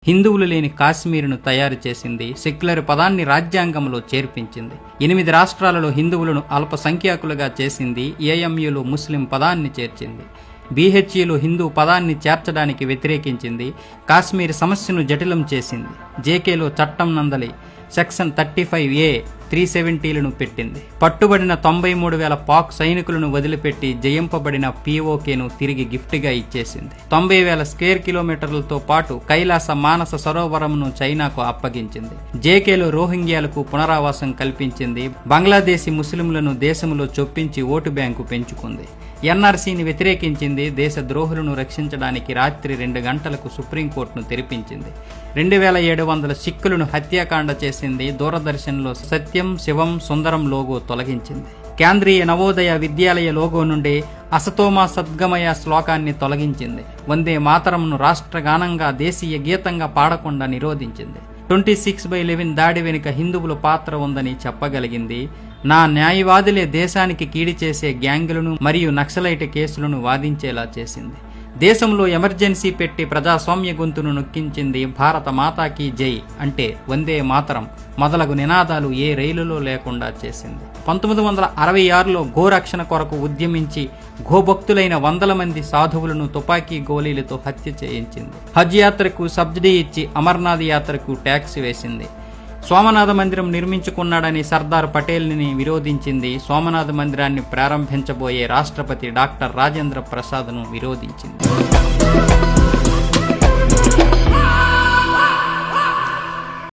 హిందువులు లేని కాశ్మీరును తయారు చేసింది. సెక్యులర్ పదాన్ని రాజ్యాంగంలో చేర్పించింది. 8 రాష్ట్రాలలో హిందువులను అల్పసంఖ్యాకులుగా చేసింది. ఏఎంయూలో ముస్లిం పదాన్ని చేర్చింది. బీహెచ్ఈలో హిందూ పదాన్ని చేర్చడానికి వ్యతిరేకించింది. కాశ్మీర్ సమస్యను జటిలం చేసింది. జేకేలో చట్టం నందలి సెక్షన్ 35A 370లను పెట్టింది. పట్టుబడిన 93,000 పాక్ సైనికులను వదిలిపెట్టి జయింపబడిన POKను తిరిగి గిఫ్ట్గా ఇచ్చేసింది. 90,000 స్క్వేర్ కిలోమీటర్లతో పాటు కైలాస మానస సరోవరంను చైనాకు అప్పగించింది. జేకేలో రోహింగ్యాలకు పునరావాసం కల్పించింది. బంగ్లాదేశీ ముస్లింలను దేశంలో చొప్పించి ఓటు బ్యాంకు పెంచుకుంది. ఎన్ఆర్సీని వ్యతిరేకించింది. దేశ ద్రోహులను రక్షించడానికి రాత్రి 2 గంటలకు సుప్రీంకోర్టును తెరిపించింది. 2,700 సిక్కులను హత్యాకాండ చేసింది. దూరదర్శన్లో సత్యం శివం సుందరం లోగో తొలగించింది. కేంద్రీయ నవోదయ విద్యాలయ లోగో నుండి అసతోమా సద్గమయ శ్లోకాన్ని తొలగించింది. వందే మాతరంను రాష్ట్రగానంగా దేశీయ గీతంగా పాడకుండా నిరోధించింది. 26/11 దాడి వెనుక హిందువుల పాత్ర ఉందని చెప్పగలిగింది. నా న్యాయవాదులే దేశానికి కీడి చేసే గ్యాంగులను మరియు నక్సలైట్ కేసులను వాదించేలా చేసింది. దేశంలో ఎమర్జెన్సీ పెట్టి ప్రజాస్వామ్య గొంతును నొక్కించింది. భారత మాతాకి జై అంటే వందే మాతరం మొదలగు నినాదాలు ఏ రైలులో లేకుండా చేసింది. 1966లో గోరక్షణ కొరకు ఉద్యమించి గోభక్తులైన 100 మంది సాధువులను తుపాకీ గోళీలతో హత్య చేయించింది. హజ్ యాత్రకు సబ్సిడీ ఇచ్చి అమర్నాథ్ యాత్రకు ట్యాక్స్ వేసింది. సోమనాథ మందిరం నిర్మించుకున్నాడని సర్దార్ పటేల్ని విరోధించింది. సోమనాథ మందిరాన్ని ప్రారంభించబోయే రాష్ట్రపతి డాక్టర్ రాజేంద్ర ప్రసాద్ను విరోధించింది.